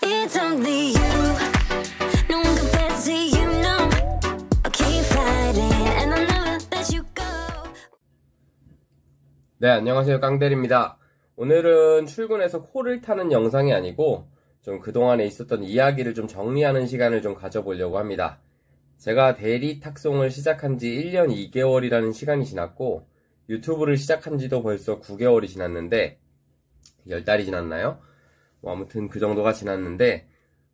It's only you. No one compares to you, no. I'll keep fighting and I'll never let you go. 네, 안녕하세요. 깡대리입니다. 오늘은 출근해서 코를 타는 영상이 아니고 좀 그동안에 있었던 이야기를 좀 정리하는 시간을 좀 가져보려고 합니다. 제가 대리 탁송을 시작한 지 1년 2개월이라는 시간이 지났고 유튜브를 시작한 지도 벌써 9개월이 지났는데 10달이 지났나요? 아무튼 그 정도가 지났는데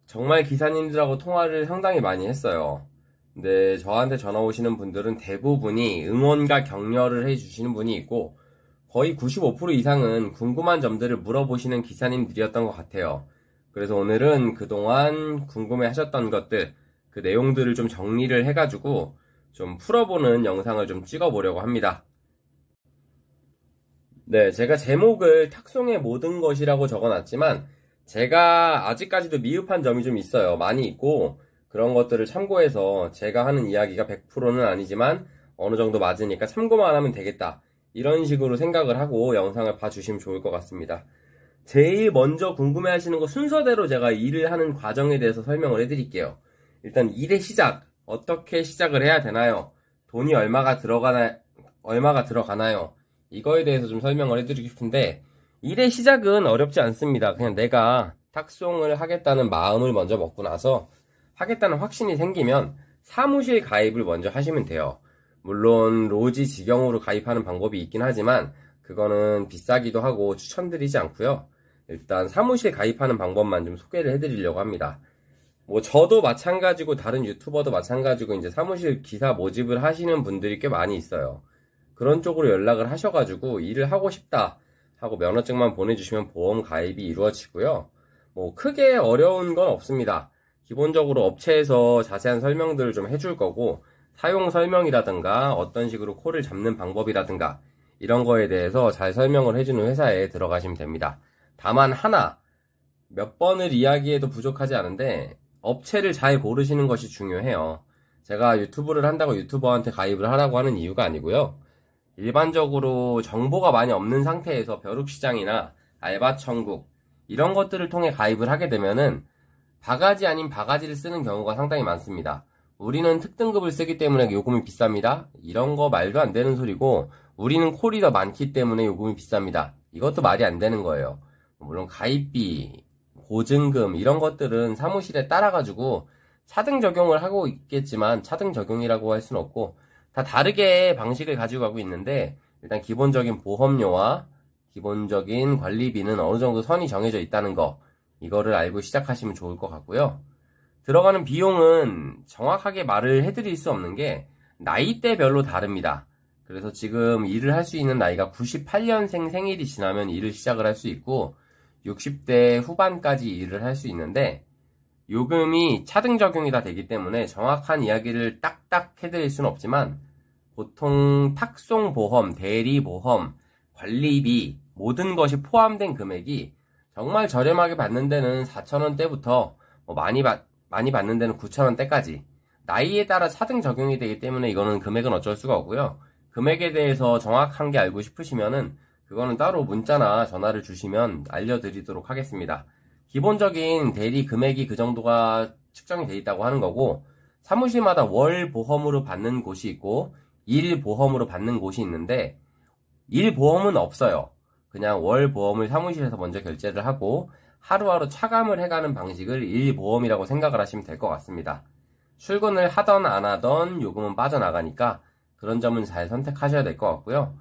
정말 기사님들하고 통화를 상당히 많이 했어요. 근데 저한테 전화 오시는 분들은 대부분이 응원과 격려를 해주시는 분이 있고 거의 95% 이상은 궁금한 점들을 물어보시는 기사님들이었던 것 같아요. 그래서 오늘은 그동안 궁금해 하셨던 것들, 그 내용들을 좀 정리를 해가지고 좀 풀어보는 영상을 좀 찍어보려고 합니다. 네, 제가 제목을 탁송의 모든 것이라고 적어놨지만 제가 아직까지도 미흡한 점이 좀 있어요. 많이 있고 그런 것들을 참고해서 제가 하는 이야기가 100%는 아니지만 어느 정도 맞으니까 참고만 하면 되겠다. 이런 식으로 생각을 하고 영상을 봐주시면 좋을 것 같습니다. 제일 먼저 궁금해하시는 거 순서대로 제가 일을 하는 과정에 대해서 설명을 해드릴게요. 일단 일의 시작, 어떻게 시작을 해야 되나요? 돈이 얼마가 들어가나요? 이거에 대해서 좀 설명을 해드리고 싶은데 일의 시작은 어렵지 않습니다. 그냥 내가 탁송을 하겠다는 마음을 먼저 먹고 나서 하겠다는 확신이 생기면 사무실 가입을 먼저 하시면 돼요. 물론 로지 직영으로 가입하는 방법이 있긴 하지만 그거는 비싸기도 하고 추천드리지 않고요. 일단 사무실 가입하는 방법만 좀 소개를 해드리려고 합니다. 뭐 저도 마찬가지고 다른 유튜버도 마찬가지고 이제 사무실 기사 모집을 하시는 분들이 꽤 많이 있어요. 그런 쪽으로 연락을 하셔가지고 일을 하고 싶다 하고 면허증만 보내주시면 보험 가입이 이루어지고요. 뭐 크게 어려운 건 없습니다. 기본적으로 업체에서 자세한 설명들을 좀 해줄 거고 사용 설명이라든가 어떤 식으로 콜을 잡는 방법이라든가 이런 거에 대해서 잘 설명을 해주는 회사에 들어가시면 됩니다. 다만 하나, 몇 번을 이야기해도 부족하지 않은데 업체를 잘 고르시는 것이 중요해요. 제가 유튜브를 한다고 유튜버한테 가입을 하라고 하는 이유가 아니고요. 일반적으로 정보가 많이 없는 상태에서 벼룩시장이나 알바천국 이런 것들을 통해 가입을 하게 되면은 바가지 아닌 바가지를 쓰는 경우가 상당히 많습니다. 우리는 특등급을 쓰기 때문에 요금이 비쌉니다. 이런 거 말도 안 되는 소리고 우리는 콜이 더 많기 때문에 요금이 비쌉니다. 이것도 말이 안 되는 거예요. 물론 가입비, 보증금 이런 것들은 사무실에 따라가지고 차등 적용을 하고 있겠지만 차등 적용이라고 할 수는 없고 다 다르게 방식을 가지고 가고 있는데 일단 기본적인 보험료와 기본적인 관리비는 어느 정도 선이 정해져 있다는 거 이거를 알고 시작하시면 좋을 것 같고요. 들어가는 비용은 정확하게 말을 해드릴 수 없는 게 나이대별로 다릅니다. 그래서 지금 일을 할 수 있는 나이가 98년생 생일이 지나면 일을 시작을 할 수 있고 60대 후반까지 일을 할 수 있는데 요금이 차등 적용이 다 되기 때문에 정확한 이야기를 딱딱 해드릴 수는 없지만 보통 탁송보험, 대리보험, 관리비 모든 것이 포함된 금액이 정말 저렴하게 받는 데는 4,000원대부터 많이 받는 데는 9,000원대까지 나이에 따라 차등 적용이 되기 때문에 이거는 금액은 어쩔 수가 없고요. 금액에 대해서 정확한 게 알고 싶으시면은 그거는 따로 문자나 전화를 주시면 알려드리도록 하겠습니다. 기본적인 대리 금액이 그 정도가 측정이 돼 있다고 하는 거고 사무실마다 월 보험으로 받는 곳이 있고 일 보험으로 받는 곳이 있는데 일 보험은 없어요. 그냥 월 보험을 사무실에서 먼저 결제를 하고 하루하루 차감을 해가는 방식을 일 보험이라고 생각을 하시면 될 것 같습니다. 출근을 하던 안 하던 요금은 빠져나가니까 그런 점은 잘 선택하셔야 될 것 같고요.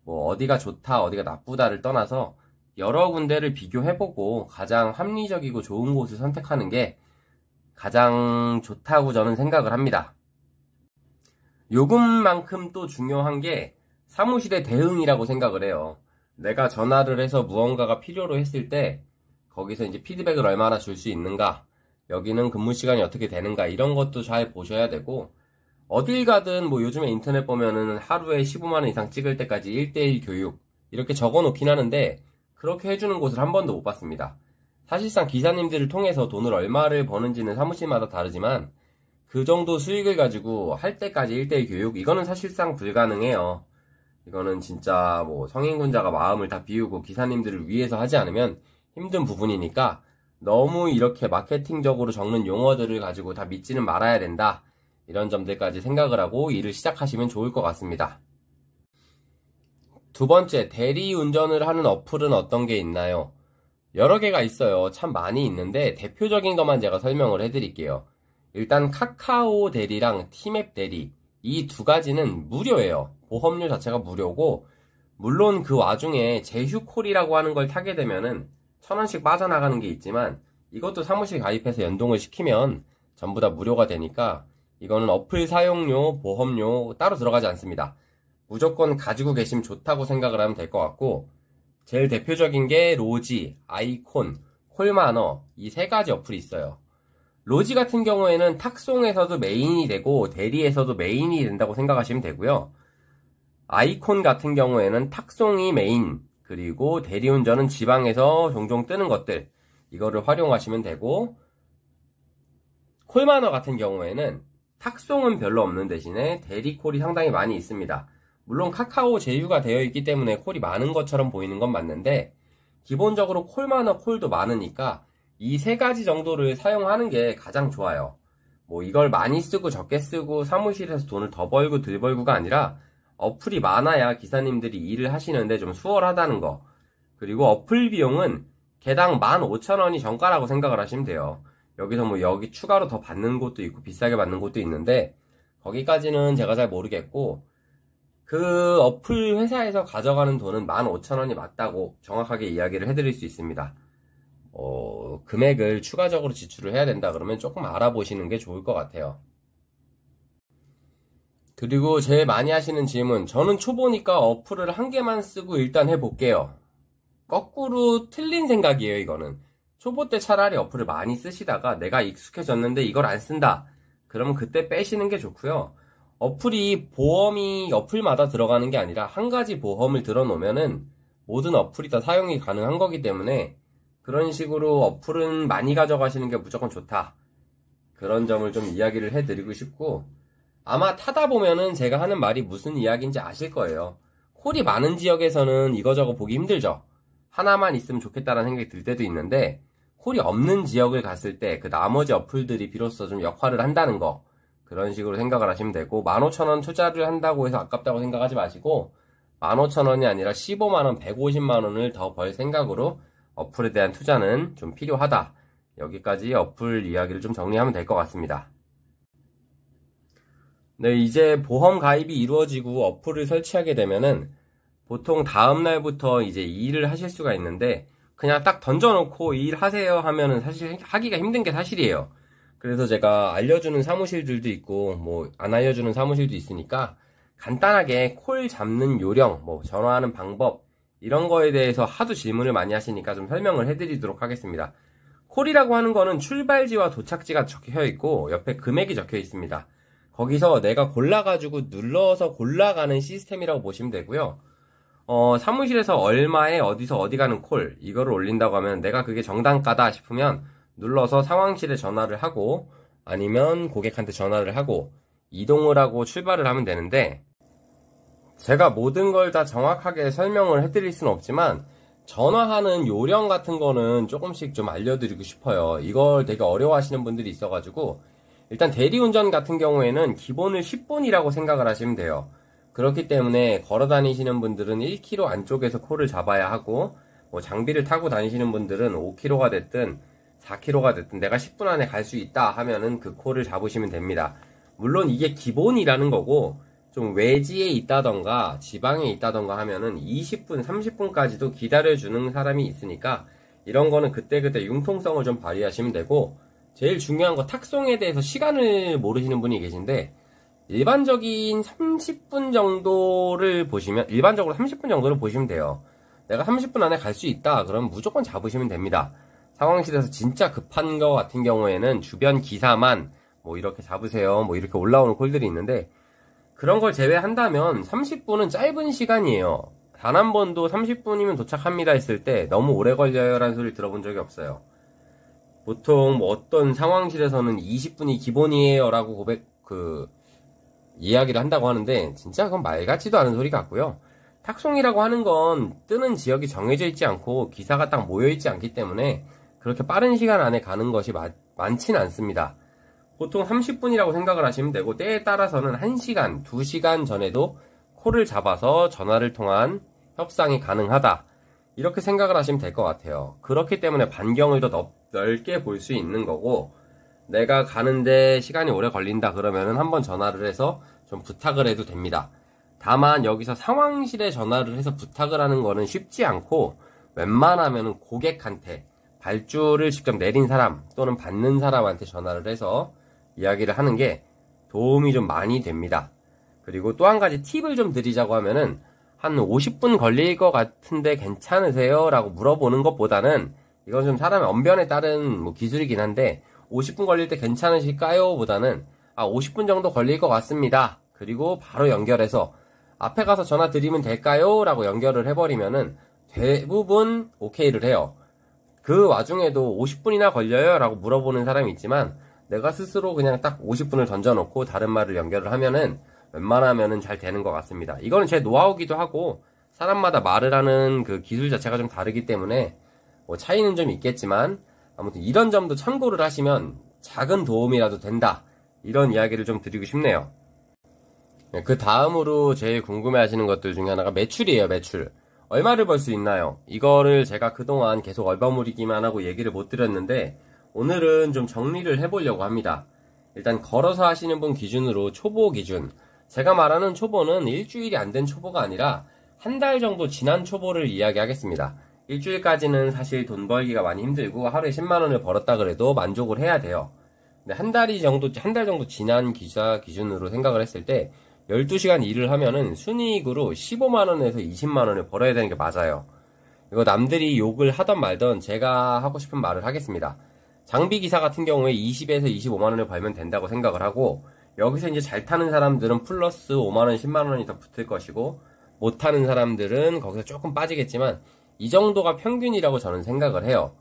뭐 어디가 좋다 어디가 나쁘다를 떠나서 여러 군데를 비교해보고 가장 합리적이고 좋은 곳을 선택하는 게 가장 좋다고 저는 생각을 합니다. 요금만큼 또 중요한 게 사무실의 대응이라고 생각을 해요. 내가 전화를 해서 무언가가 필요로 했을 때 거기서 이제 피드백을 얼마나 줄 수 있는가, 여기는 근무 시간이 어떻게 되는가 이런 것도 잘 보셔야 되고 어딜 가든 뭐 요즘에 인터넷 보면은 하루에 15만원 이상 찍을 때까지 1:1 교육 이렇게 적어 놓긴 하는데 그렇게 해주는 곳을 한 번도 못 봤습니다. 사실상 기사님들을 통해서 돈을 얼마를 버는지는 사무실마다 다르지만 그 정도 수익을 가지고 할 때까지 1:1 교육 이거는 사실상 불가능해요. 이거는 진짜 뭐 성인군자가 마음을 다 비우고 기사님들을 위해서 하지 않으면 힘든 부분이니까 너무 이렇게 마케팅적으로 적는 용어들을 가지고 다 믿지는 말아야 된다. 이런 점들까지 생각을 하고 일을 시작하시면 좋을 것 같습니다. 두 번째, 대리운전을 하는 어플은 어떤 게 있나요? 여러 개가 있어요. 참 많이 있는데 대표적인 것만 제가 설명을 해드릴게요. 일단 카카오 대리랑 티맵 대리, 이 두 가지는 무료예요. 보험료 자체가 무료고, 물론 그 와중에 제휴콜이라고 하는 걸 타게 되면은 1,000원씩 빠져나가는 게 있지만, 이것도 사무실 가입해서 연동을 시키면 전부 다 무료가 되니까 이거는 어플 사용료, 보험료 따로 들어가지 않습니다. 무조건 가지고 계시면 좋다고 생각을 하면 될 것 같고, 제일 대표적인 게 로지, 아이콘, 콜마너, 이 세 가지 어플이 있어요. 로지 같은 경우에는 탁송에서도 메인이 되고 대리에서도 메인이 된다고 생각하시면 되고요. 아이콘 같은 경우에는 탁송이 메인, 그리고 대리운전은 지방에서 종종 뜨는 것들, 이거를 활용하시면 되고, 콜마너 같은 경우에는 탁송은 별로 없는 대신에 대리콜이 상당히 많이 있습니다. 물론 카카오 제휴가 되어 있기 때문에 콜이 많은 것처럼 보이는 건 맞는데, 기본적으로 콜마너 콜도 많으니까 이 세 가지 정도를 사용하는 게 가장 좋아요. 뭐 이걸 많이 쓰고 적게 쓰고 사무실에서 돈을 더 벌고 덜 벌고가 아니라 어플이 많아야 기사님들이 일을 하시는데 좀 수월하다는 거. 그리고 어플 비용은 개당 15,000원이 정가라고 생각을 하시면 돼요. 여기서 뭐 여기 추가로 더 받는 곳도 있고 비싸게 받는 곳도 있는데 거기까지는 제가 잘 모르겠고, 그 어플 회사에서 가져가는 돈은 15,000원이 맞다고 정확하게 이야기를 해드릴 수 있습니다. 금액을 추가적으로 지출을 해야 된다 그러면 조금 알아보시는 게 좋을 것 같아요. 그리고 제일 많이 하시는 질문, 저는 초보니까 어플을 한 개만 쓰고 일단 해볼게요. 거꾸로 틀린 생각이에요. 이거는 초보 때 차라리 어플을 많이 쓰시다가 내가 익숙해졌는데 이걸 안 쓴다, 그러면 그때 빼시는 게 좋고요. 어플이 보험이 어플마다 들어가는 게 아니라 한 가지 보험을 들어놓으면은 모든 어플이 다 사용이 가능한 거기 때문에 그런 식으로 어플은 많이 가져가시는 게 무조건 좋다, 그런 점을 좀 이야기를 해드리고 싶고, 아마 타다 보면은 제가 하는 말이 무슨 이야기인지 아실 거예요. 콜이 많은 지역에서는 이거저거 보기 힘들죠. 하나만 있으면 좋겠다라는 생각이 들 때도 있는데, 콜이 없는 지역을 갔을 때 그 나머지 어플들이 비로소 좀 역할을 한다는 거, 그런 식으로 생각을 하시면 되고, 15,000원 투자를 한다고 해서 아깝다고 생각하지 마시고 15,000원이 아니라 15만원, 150만원을 더 벌 생각으로 어플에 대한 투자는 좀 필요하다. 여기까지 어플 이야기를 좀 정리하면 될 것 같습니다. 네, 이제 보험 가입이 이루어지고 어플을 설치하게 되면은 보통 다음날부터 이제 일을 하실 수가 있는데, 그냥 딱 던져놓고 일하세요 하면은 사실 하기가 힘든 게 사실이에요. 그래서 제가 알려주는 사무실들도 있고 뭐 안 알려주는 사무실도 있으니까 간단하게 콜 잡는 요령, 뭐 전화하는 방법, 이런 거에 대해서 하도 질문을 많이 하시니까 좀 설명을 해드리도록 하겠습니다. 콜이라고 하는 거는 출발지와 도착지가 적혀 있고 옆에 금액이 적혀 있습니다. 거기서 내가 골라가지고 눌러서 골라가는 시스템이라고 보시면 되고요. 사무실에서 얼마에 어디서 어디 가는 콜, 이거를 올린다고 하면 내가 그게 정당가다 싶으면 눌러서 상황실에 전화를 하고 아니면 고객한테 전화를 하고 이동을 하고 출발을 하면 되는데, 제가 모든 걸 다 정확하게 설명을 해드릴 수는 없지만 전화하는 요령 같은 거는 조금씩 좀 알려드리고 싶어요. 이걸 되게 어려워하시는 분들이 있어가지고, 일단 대리운전 같은 경우에는 기본을 10분이라고 생각을 하시면 돼요. 그렇기 때문에 걸어 다니시는 분들은 1km 안쪽에서 콜을 잡아야 하고, 뭐 장비를 타고 다니시는 분들은 5km가 됐든 4km가 됐든 내가 10분 안에 갈 수 있다 하면은 그 콜을 잡으시면 됩니다. 물론 이게 기본이라는 거고, 좀 외지에 있다던가 지방에 있다던가 하면은 20분, 30분까지도 기다려주는 사람이 있으니까 이런 거는 그때그때 융통성을 좀 발휘하시면 되고, 제일 중요한 거 탁송에 대해서 시간을 모르시는 분이 계신데, 일반적인 30분 정도를 보시면, 일반적으로 30분 정도를 보시면 돼요. 내가 30분 안에 갈 수 있다 그러면 무조건 잡으시면 됩니다. 상황실에서 진짜 급한 거 같은 경우에는 주변 기사만 뭐 이렇게 잡으세요, 뭐 이렇게 올라오는 콜들이 있는데, 그런 걸 제외한다면 30분은 짧은 시간이에요. 단 한 번도 30분이면 도착합니다 했을 때 너무 오래 걸려요 라는 소리를 들어본 적이 없어요. 보통 뭐 어떤 상황실에서는 20분이 기본이에요 라고 이야기를 한다고 하는데, 진짜 그건 말 같지도 않은 소리 같고요. 탁송이라고 하는 건 뜨는 지역이 정해져 있지 않고 기사가 딱 모여 있지 않기 때문에 그렇게 빠른 시간 안에 가는 것이 많지는 않습니다. 보통 30분이라고 생각을 하시면 되고, 때에 따라서는 1시간, 2시간 전에도 콜을 잡아서 전화를 통한 협상이 가능하다. 이렇게 생각을 하시면 될 것 같아요. 그렇기 때문에 반경을 더 넓게 볼 수 있는 거고, 내가 가는데 시간이 오래 걸린다 그러면은 한번 전화를 해서 좀 부탁을 해도 됩니다. 다만 여기서 상황실에 전화를 해서 부탁을 하는 거는 쉽지 않고, 웬만하면은 고객한테 발주를 직접 내린 사람 또는 받는 사람한테 전화를 해서 이야기를 하는 게 도움이 좀 많이 됩니다. 그리고 또 한 가지 팁을 좀 드리자고 하면은, 한 50분 걸릴 것 같은데 괜찮으세요? 라고 물어보는 것보다는, 이건 좀 사람의 언변에 따른 뭐 기술이긴 한데, 50분 걸릴 때 괜찮으실까요? 보다는 50분 정도 걸릴 것 같습니다. 그리고 바로 연결해서 앞에 가서 전화 드리면 될까요? 라고 연결을 해버리면은 대부분 오케이를 해요. 그 와중에도 50분이나 걸려요? 라고 물어보는 사람이 있지만, 내가 스스로 그냥 딱 50분을 던져놓고 다른 말을 연결을 하면은 웬만하면은 잘 되는 것 같습니다. 이거는 제 노하우기도 하고, 사람마다 말을 하는 그 기술 자체가 좀 다르기 때문에 뭐 차이는 좀 있겠지만, 아무튼 이런 점도 참고를 하시면 작은 도움이라도 된다, 이런 이야기를 좀 드리고 싶네요. 그 다음으로 제일 궁금해 하시는 것들 중에 하나가 매출이에요. 매출. 얼마를 벌 수 있나요? 이거를 제가 그동안 계속 얼버무리기만 하고 얘기를 못 드렸는데, 오늘은 좀 정리를 해보려고 합니다. 일단 걸어서 하시는 분 기준으로 초보 기준. 제가 말하는 초보는 일주일이 안 된 초보가 아니라 한 달 정도 지난 초보를 이야기하겠습니다. 일주일까지는 사실 돈 벌기가 많이 힘들고 하루에 10만원을 벌었다 그래도 만족을 해야 돼요. 근데 한 달 정도 지난 기사 기준으로 생각을 했을 때 12시간 일을 하면은 순이익으로 15만원에서 20만원을 벌어야 되는 게 맞아요. 이거 남들이 욕을 하던 말던 제가 하고 싶은 말을 하겠습니다. 장비 기사 같은 경우에 20에서 25만원을 벌면 된다고 생각을 하고, 여기서 이제 잘 타는 사람들은 플러스 5만원, 10만원이 더 붙을 것이고, 못 타는 사람들은 거기서 조금 빠지겠지만, 이 정도가 평균이라고 저는 생각을 해요.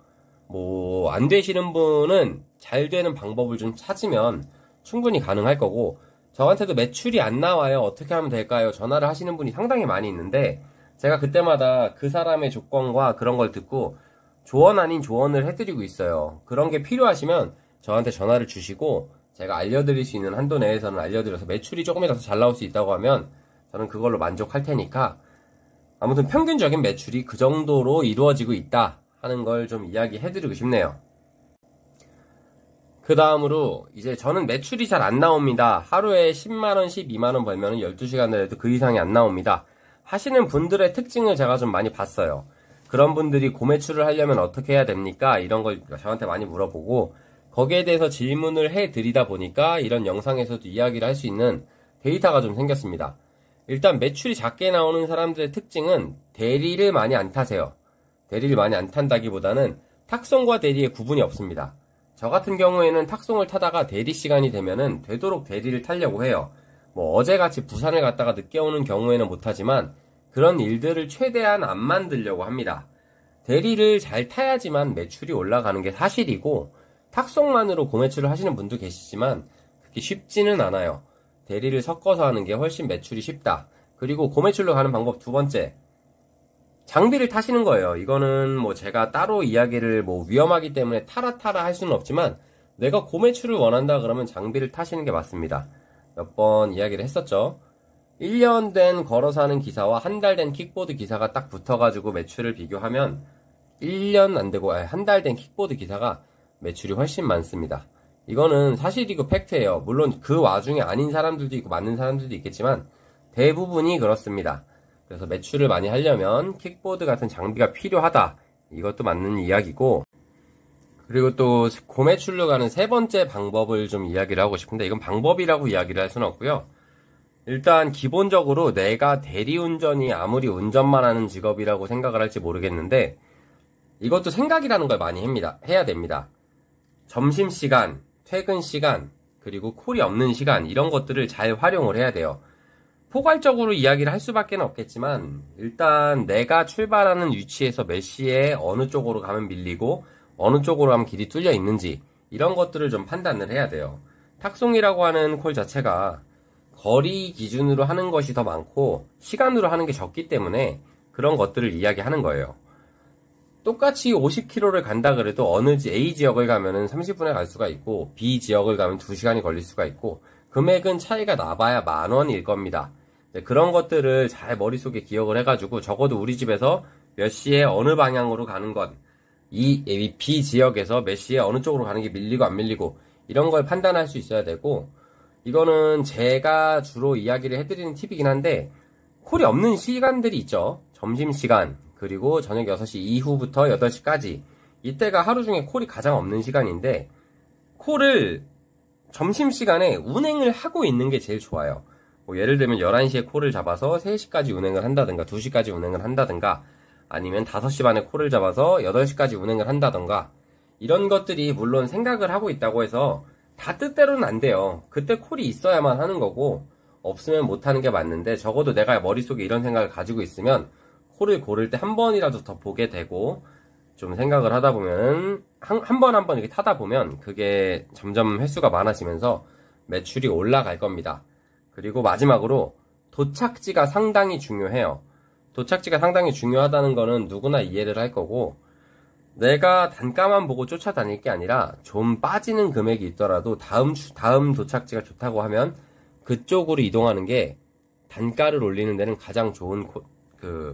뭐 안 되시는 분은 잘 되는 방법을 좀 찾으면 충분히 가능할 거고, 저한테도 매출이 안 나와요, 어떻게 하면 될까요? 전화를 하시는 분이 상당히 많이 있는데, 제가 그때마다 그 사람의 조건과 그런 걸 듣고 조언 아닌 조언을 해드리고 있어요. 그런 게 필요하시면 저한테 전화를 주시고, 제가 알려드릴 수 있는 한도 내에서는 알려드려서 매출이 조금이라도 잘 나올 수 있다고 하면 저는 그걸로 만족할 테니까, 아무튼 평균적인 매출이 그 정도로 이루어지고 있다 하는 걸 좀 이야기해드리고 싶네요. 그 다음으로 이제 저는 매출이 잘 안 나옵니다. 하루에 10만원, 12만원 벌면 12시간을 해도 그 이상이 안 나옵니다 하시는 분들의 특징을 제가 좀 많이 봤어요. 그런 분들이 고매출을 하려면 어떻게 해야 됩니까? 이런 걸 저한테 많이 물어보고, 거기에 대해서 질문을 해드리다 보니까 이런 영상에서도 이야기를 할 수 있는 데이터가 좀 생겼습니다. 일단 매출이 작게 나오는 사람들의 특징은 대리를 많이 안 타세요. 대리를 많이 안 탄다기보다는 탁송과 대리의 구분이 없습니다. 저 같은 경우에는 탁송을 타다가 대리 시간이 되면은 되도록 대리를 타려고 해요. 뭐 어제같이 부산을 갔다가 늦게 오는 경우에는 못하지만 그런 일들을 최대한 안 만들려고 합니다. 대리를 잘 타야지만 매출이 올라가는 게 사실이고, 탁송만으로 고매출을 하시는 분도 계시지만 그렇게 쉽지는 않아요. 대리를 섞어서 하는 게 훨씬 매출이 쉽다. 그리고 고매출로 가는 방법 두 번째, 장비를 타시는 거예요. 이거는 뭐 제가 따로 이야기를 뭐 위험하기 때문에 타라 할 수는 없지만, 내가 고매출을 원한다 그러면 장비를 타시는 게 맞습니다. 몇 번 이야기를 했었죠. 1년 된 걸어서 하는 기사와 한 달 된 킥보드 기사가 딱 붙어가지고 매출을 비교하면 1년 안 되고 한 달 된 킥보드 기사가 매출이 훨씬 많습니다. 이거는 사실이고 팩트예요. 물론 그 와중에 아닌 사람들도 있고 맞는 사람들도 있겠지만 대부분이 그렇습니다. 그래서 매출을 많이 하려면 킥보드 같은 장비가 필요하다, 이것도 맞는 이야기고, 그리고 또 고매출로 가는 세 번째 방법을 좀 이야기를 하고 싶은데, 이건 방법이라고 이야기를 할 수는 없고요. 일단 기본적으로 내가 대리운전이 아무리 운전만 하는 직업이라고 생각을 할지 모르겠는데, 이것도 생각이라는 걸 많이 해야 됩니다. 점심시간, 퇴근시간, 그리고 콜이 없는 시간, 이런 것들을 잘 활용을 해야 돼요. 포괄적으로 이야기를 할 수밖에 없겠지만, 일단 내가 출발하는 위치에서 몇 시에 어느 쪽으로 가면 밀리고 어느 쪽으로 가면 길이 뚫려 있는지, 이런 것들을 좀 판단을 해야 돼요. 탁송이라고 하는 콜 자체가 거리 기준으로 하는 것이 더 많고 시간으로 하는 게 적기 때문에 그런 것들을 이야기하는 거예요. 똑같이 50km를 간다 그래도 어느 A 지역을 가면은 30분에 갈 수가 있고 B 지역을 가면 2시간이 걸릴 수가 있고 금액은 차이가 나봐야 10,000원일 겁니다. 그런 것들을 잘 머릿속에 기억을 해가지고 적어도 우리 집에서 몇 시에 어느 방향으로 가는 건 이 B 지역에서 몇 시에 어느 쪽으로 가는 게 밀리고 안 밀리고 이런 걸 판단할 수 있어야 되고, 이거는 제가 주로 이야기를 해드리는 팁이긴 한데 콜이 없는 시간들이 있죠. 점심시간 그리고 저녁 6시 이후부터 8시까지 이때가 하루 중에 콜이 가장 없는 시간인데 콜을 점심시간에 운행을 하고 있는 게 제일 좋아요. 뭐 예를 들면 11시에 콜을 잡아서 3시까지 운행을 한다든가 2시까지 운행을 한다든가 아니면 5시 반에 콜을 잡아서 8시까지 운행을 한다든가 이런 것들이 물론 생각을 하고 있다고 해서 다 뜻대로는 안 돼요. 그때 콜이 있어야만 하는 거고 없으면 못하는 게 맞는데 적어도 내가 머릿속에 이런 생각을 가지고 있으면 콜을 고를 때 한 번이라도 더 보게 되고 좀 생각을 하다 보면 한 번 한 번 이렇게 타다 보면 그게 점점 횟수가 많아지면서 매출이 올라갈 겁니다. 그리고 마지막으로 도착지가 상당히 중요해요. 도착지가 상당히 중요하다는 거는 누구나 이해를 할 거고, 내가 단가만 보고 쫓아다닐 게 아니라 좀 빠지는 금액이 있더라도 다음 도착지가 좋다고 하면 그쪽으로 이동하는 게 단가를 올리는 데는 가장 좋은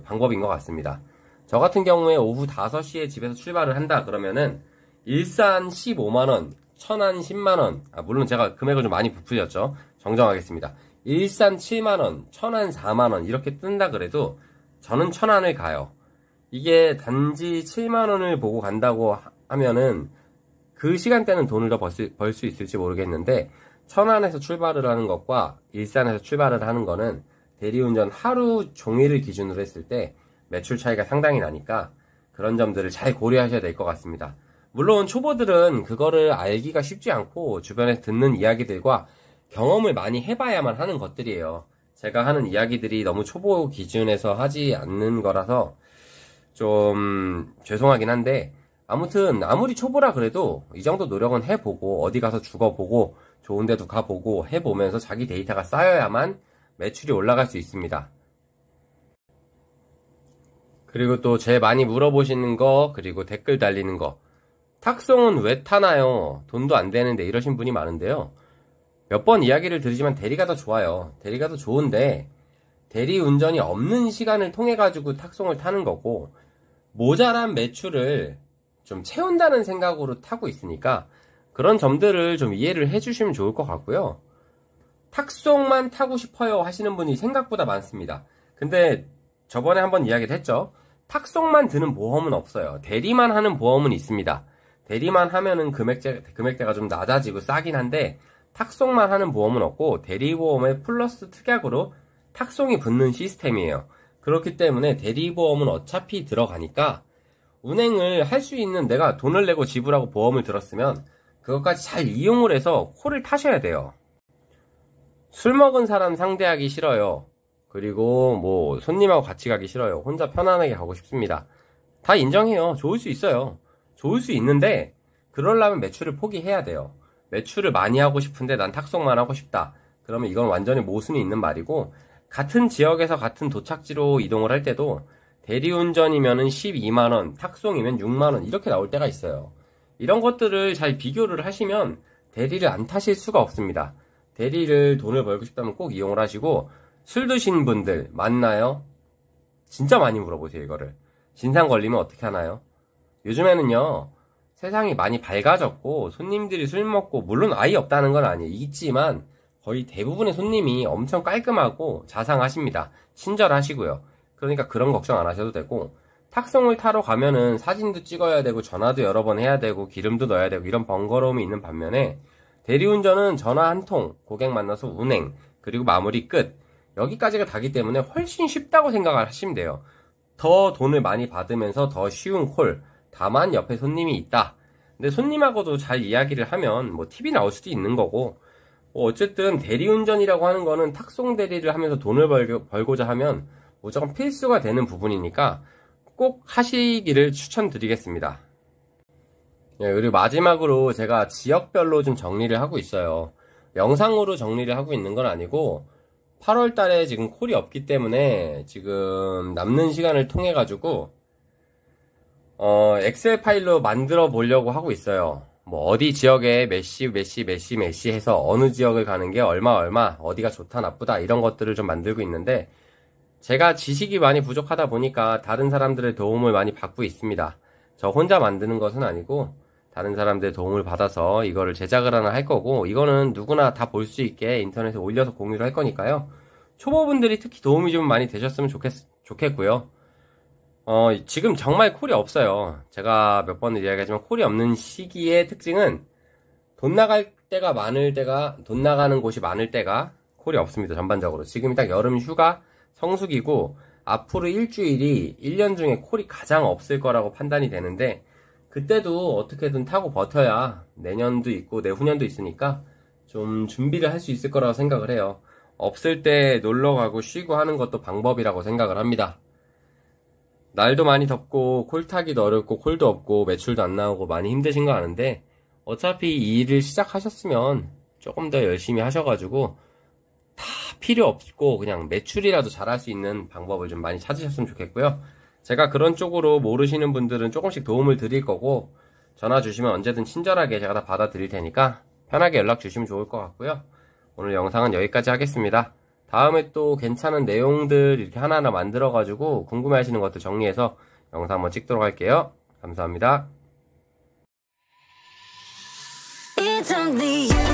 방법인 것 같습니다. 저 같은 경우에 오후 5시에 집에서 출발을 한다 그러면은 일산 15만원, 천안 10만원, 물론 제가 금액을 좀 많이 부풀렸죠. 정정하겠습니다. 일산 7만원, 천안 4만원 이렇게 뜬다 그래도 저는 천안을 가요. 이게 단지 7만원을 보고 간다고 하면은 그 시간대는 돈을 더 벌 수 있을지 모르겠는데 천안에서 출발을 하는 것과 일산에서 출발을 하는 거는 대리운전 하루 종일을 기준으로 했을 때 매출 차이가 상당히 나니까 그런 점들을 잘 고려하셔야 될 것 같습니다. 물론 초보들은 그거를 알기가 쉽지 않고 주변에서 듣는 이야기들과 경험을 많이 해봐야만 하는 것들이에요. 제가 하는 이야기들이 너무 초보 기준에서 하지 않는 거라서 좀 죄송하긴 한데, 아무튼 아무리 초보라 그래도 이 정도 노력은 해보고 어디 가서 죽어보고 좋은 데도 가보고 해보면서 자기 데이터가 쌓여야만 매출이 올라갈 수 있습니다. 그리고 또 제일 많이 물어보시는 거, 그리고 댓글 달리는 거, 탁송은 왜 타나요? 돈도 안 되는데 이러신 분이 많은데요. 몇 번 이야기를 드리지만 대리가 더 좋아요. 대리가 더 좋은데 대리운전이 없는 시간을 통해 가지고 탁송을 타는 거고, 모자란 매출을 좀 채운다는 생각으로 타고 있으니까 그런 점들을 좀 이해를 해주시면 좋을 것 같고요. 탁송만 타고 싶어요 하시는 분이 생각보다 많습니다. 근데 저번에 한번 이야기를 했죠. 탁송만 드는 보험은 없어요. 대리만 하는 보험은 있습니다. 대리만 하면은 금액대가 좀 낮아지고 싸긴 한데 탁송만 하는 보험은 없고 대리보험에 플러스 특약으로 탁송이 붙는 시스템이에요. 그렇기 때문에 대리보험은 어차피 들어가니까 운행을 할 수 있는, 내가 돈을 내고 지불하고 보험을 들었으면 그것까지 잘 이용을 해서 콜을 타셔야 돼요. 술 먹은 사람 상대하기 싫어요. 그리고 뭐 손님하고 같이 가기 싫어요. 혼자 편안하게 가고 싶습니다. 다 인정해요. 좋을 수 있어요. 좋을 수 있는데 그러려면 매출을 포기해야 돼요. 매출을 많이 하고 싶은데 난 탁송만 하고 싶다. 그러면 이건 완전히 모순이 있는 말이고, 같은 지역에서 같은 도착지로 이동을 할 때도 대리운전이면은 12만원, 탁송이면 6만원 이렇게 나올 때가 있어요. 이런 것들을 잘 비교를 하시면 대리를 안 타실 수가 없습니다. 대리를 돈을 벌고 싶다면 꼭 이용을 하시고, 술 드신 분들 많나요? 진짜 많이 물어보세요, 이거를. 진상 걸리면 어떻게 하나요? 요즘에는요, 세상이 많이 밝아졌고 손님들이 술 먹고, 물론 아예 없다는 건 아니에요. 있지만 거의 대부분의 손님이 엄청 깔끔하고 자상하십니다. 친절하시고요. 그러니까 그런 걱정 안 하셔도 되고, 탁송을 타러 가면은 사진도 찍어야 되고 전화도 여러 번 해야 되고 기름도 넣어야 되고 이런 번거로움이 있는 반면에, 대리운전은 전화 한 통, 고객 만나서 운행, 그리고 마무리 끝, 여기까지가 다기 때문에 훨씬 쉽다고 생각을 하시면 돼요. 더 돈을 많이 받으면서 더 쉬운 콜, 다만 옆에 손님이 있다. 근데 손님하고도 잘 이야기를 하면 뭐 팁이 나올 수도 있는 거고, 뭐 어쨌든 대리운전이라고 하는 거는 탁송 대리를 하면서 돈을 벌고자 하면 무조건 필수가 되는 부분이니까 꼭 하시기를 추천드리겠습니다. 예, 그리고 마지막으로 제가 지역별로 좀 정리를 하고 있어요. 영상으로 정리를 하고 있는 건 아니고 8월 달에 지금 콜이 없기 때문에 지금 남는 시간을 통해 가지고 엑셀 파일로 만들어 보려고 하고 있어요. 뭐 어디 지역에 메시 해서 어느 지역을 가는 게 얼마 어디가 좋다 나쁘다 이런 것들을 좀 만들고 있는데, 제가 지식이 많이 부족하다 보니까 다른 사람들의 도움을 많이 받고 있습니다. 저 혼자 만드는 것은 아니고 다른 사람들의 도움을 받아서 이거를 제작을 하나 할 거고, 이거는 누구나 다 볼 수 있게 인터넷에 올려서 공유를 할 거니까요. 초보분들이 특히 도움이 좀 많이 되셨으면 좋겠고요. 지금 정말 콜이 없어요. 제가 몇 번 이야기하지만 콜이 없는 시기의 특징은 돈 나갈 때가 많을 때가, 돈 나가는 곳이 많을 때가 콜이 없습니다. 전반적으로. 지금이 딱 여름 휴가 성수기고 앞으로 일주일이 1년 중에 콜이 가장 없을 거라고 판단이 되는데, 그때도 어떻게든 타고 버텨야 내년도 있고 내후년도 있으니까 좀 준비를 할 수 있을 거라고 생각을 해요. 없을 때 놀러 가고 쉬고 하는 것도 방법이라고 생각을 합니다. 날도 많이 덥고 콜 타기도 어렵고 콜도 없고 매출도 안 나오고 많이 힘드신 거 아는데, 어차피 이 일을 시작하셨으면 조금 더 열심히 하셔가지고 다 필요 없고 그냥 매출이라도 잘할 수 있는 방법을 좀 많이 찾으셨으면 좋겠고요. 제가 그런 쪽으로 모르시는 분들은 조금씩 도움을 드릴 거고, 전화 주시면 언제든 친절하게 제가 다 받아드릴 테니까 편하게 연락 주시면 좋을 것 같고요. 오늘 영상은 여기까지 하겠습니다. 다음에 또 괜찮은 내용들 이렇게 하나하나 만들어가지고 궁금해 하시는 것들 정리해서 영상 한번 찍도록 할게요. 감사합니다. It's only you.